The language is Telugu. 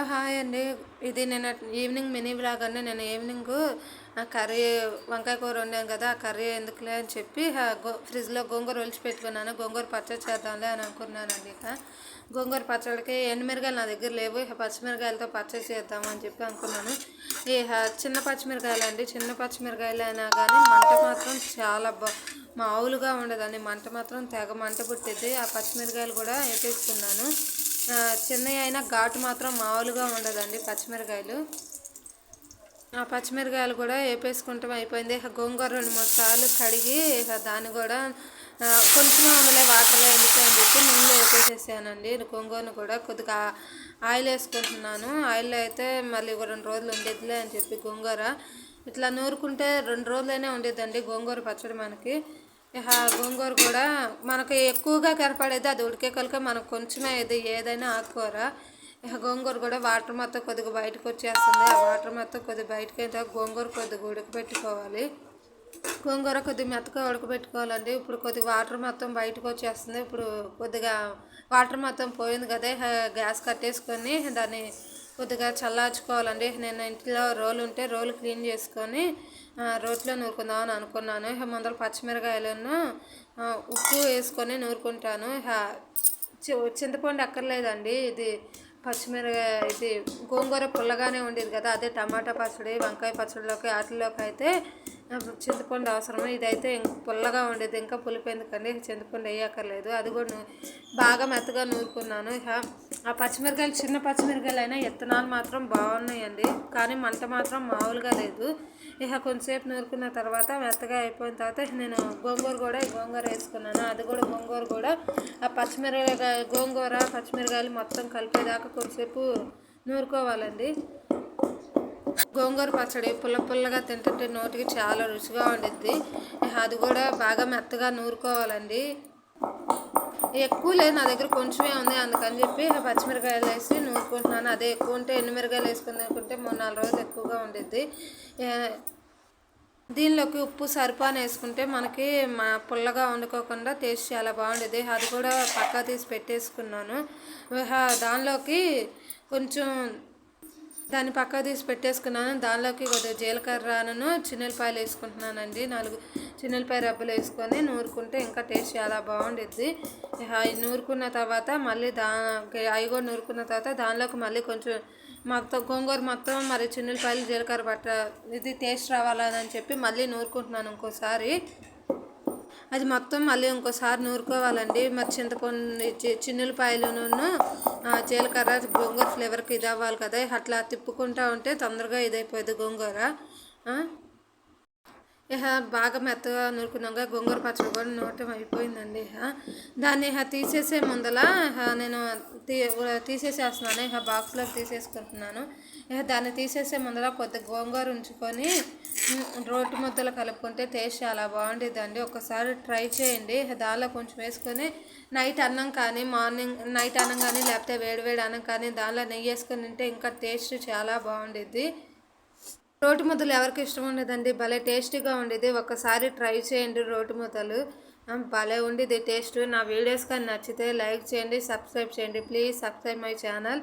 హలో హాయ్ అండి. ఇది నేను ఈవినింగ్ మినీ వ్లాగ్ అండి. నేను ఈవినింగ్ కర్రీ వంకాయ కూర వండాను కదా, ఆ కర్రీ ఎందుకులే అని చెప్పి ఫ్రిడ్జ్లో గోంగూర ఒలిచి పెట్టుకున్నాను. గోంగూర పచ్చడి చేద్దాంలే అని అనుకున్నానండి. గోంగూర పచ్చడికి ఎండుమిరగాయలు నా దగ్గర లేవు, పచ్చిమిరకాయలతో పచ్చడి చేద్దాం అని చెప్పి అనుకున్నాను. చిన్న పచ్చిమిరకాయలు అండి. చిన్న పచ్చిమిరకాయలు అయినా కానీ మంట మాత్రం చాలా మామూలుగా ఉండదండి. మంట మాత్రం తెగ మంట పుట్టిద్ది. ఆ పచ్చిమిరకాయలు కూడా వేసేసుకున్నాను. చిన్నవి అయినా ఘాటు మాత్రం మామూలుగా ఉండదండి పచ్చిమిరకాయలు. ఆ పచ్చిమిరకాయలు కూడా వేపేసుకుంటాం అయిపోయింది. గోంగూర 2-3 సార్లు కడిగి దాన్ని కూడా కొంచెం అందులో వాటర్గా ఎందుకని చెప్పి నూనెలో వేపేసేసానండి. గోంగూరను కూడా కొద్దిగా ఆయిల్ వేసుకుంటున్నాను. ఆయిల్ అయితే మళ్ళీ 2 రోజులు ఉండేదిలే అని చెప్పి గోంగూర ఇట్లా నూరుకుంటే 2 రోజులైనా ఉండేదండి గోంగూర పచ్చడి మనకి. గోంగూర కూడా మనకు ఎక్కువగా కనపడేది అది ఉడికే కనుక మనకు కొంచెమే ఇది ఏదైనా ఆకుకూర. గోంగూర కూడా వాటర్ మొత్తం కొద్దిగా బయటకు వచ్చేస్తుంది. ఆ వాటర్ మొత్తం కొద్దిగా బయటకు అయితే గోంగూర కొద్దిగా ఉడకబెట్టుకోవాలి. గోంగూర కొద్దిగా మెత్తగా ఉడకబెట్టుకోవాలండి. ఇప్పుడు కొద్దిగా వాటర్ మొత్తం బయటకు వచ్చేస్తుంది. ఇప్పుడు కొద్దిగా వాటర్ మొత్తం పోయింది కదా, గ్యాస్ కట్టేసుకొని దాన్ని కొద్దిగా చల్లార్చుకోవాలండి. నేను ఇంట్లో రోలు ఉంటే రోలు క్లీన్ చేసుకొని రోట్లో నూరుకుందామని అనుకున్నాను. ముందర పచ్చిమిరకాయలను ఉప్పు వేసుకొని నూరుకుంటాను. చింతపండు అక్కర్లేదండి. ఇది ఇది గోంగూర పుల్లగానే ఉండేది కదా, అదే టమాటా పచ్చడి వంకాయ పచ్చడిలోకి వాటిలోకి అయితే చింతపండు అవసరము. ఇదైతే పుల్లగా ఉండేది, ఇంకా పులుపు ఎందుకండి, చింతపండు వేయక్కర్లేదు. అది కూడా బాగా మెత్తగా నూరుకున్నాను. ఆ పచ్చిమిరకాయలు చిన్న పచ్చిమిరకాయలు అయినా విత్తనాలు మాత్రం బాగున్నాయండి, కానీ మంట మాత్రం మామూలుగా లేదు. కొంచెంసేపు నూరుకున్న తర్వాత మెత్తగా అయిపోయిన తర్వాత నేను గోంగూర వేసుకున్నాను. అది కూడా గోంగూర కూడా ఆ గోంగూర పచ్చిమిరకాయలు మొత్తం కలిపేదాకా కొంచెంసేపు నూరుకోవాలండి. గోంగూర పచ్చడి పుల్లగా తింటుంటే నోటికి చాలా రుచిగా ఉండిద్ది. అది కూడా బాగా మెత్తగా నూరుకోవాలండి. ఎక్కువ లేదు, నా దగ్గర కొంచెమే ఉంది, అందుకని చెప్పి పచ్చిమిరకాయలు వేసి నూరుకుంటున్నాను. అదే ఎక్కువ ఉంటే ఎండుమిరకాయలు వేసుకుని నూరుకుంటే 3-4 రోజులు ఎక్కువగా ఉండిద్ది. దీనిలోకి ఉప్పు సరిపాను వేసుకుంటే మనకి పుల్లగా వండుకోకుండా టేస్ట్ చాలా బాగుండేది. అది కూడా పక్కా తీసి పెట్టేసుకున్నాను. దానిలోకి కొంచెం దాన్ని పక్కా తీసి పెట్టేసుకున్నాను. దానిలోకి కొద్దిగా జీలకర్రను చిన్నులపాయలు వేసుకుంటున్నానండి. 4 చిన్నులపాయ రబ్బలు వేసుకొని నూరుకుంటే ఇంకా టేస్ట్ చాలా బాగుండిద్ది. అవి నూరుకున్న తర్వాత మళ్ళీ అవి కూడా నూరుకున్న తర్వాత దానిలోకి మళ్ళీ కొంచెం మొత్తం గోంగూర మొత్తం మరి చిన్నులపాయలు జీలకర్ర ఇది టేస్ట్ రావాలని చెప్పి మళ్ళీ నూరుకుంటున్నాను ఇంకోసారి. అది మొత్తం మళ్ళీ ఇంకోసారి నూరుకోవాలండి. మరి చింతపండు చిన్నులపాయలను జీలకర్ర గోంగూర ఫ్లేవర్కి ఇది అవ్వాలి కదా, అట్లా తిప్పుకుంటూ ఉంటే తొందరగా ఇదైపోయింది గోంగూర. బాగా మెత్తగా నూరుకున్నాక గోంగూర పచ్చడి కూడా నూరటం అయిపోయిందండి. దాన్ని తీసేసే ముందల నేను తీసేసేస్తున్నాను. బాక్స్లోకి తీసేసుకుంటున్నాను. దాన్ని తీసేసే ముందర కొద్దిగా గోంగూర ఉంచుకొని రోటి ముద్దలు కలుపుకుంటే టేస్ట్ చాలా బాగుంటుందండి. ఒకసారి ట్రై చేయండి. దానిలో కొంచెం వేసుకొని నైట్ అన్నం కానీ నైట్ అన్నం కానీ లేకపోతే వేడివేడి అన్నం కానీ దానిలో నెయ్యి వేసుకొని తింటే ఇంకా టేస్ట్ చాలా బాగుండిద్ది. రోటి ముద్దలు ఎవరికి ఇష్టం ఉండదండి, భలే టేస్టీగా ఉండేది. ఒకసారి ట్రై చేయండి రోటి ముద్దలు, భలే ఉండేది టేస్ట్. నా వీడియోస్ కానీ నచ్చితే లైక్ చేయండి, సబ్స్క్రైబ్ చేయండి. Please subscribe my channel.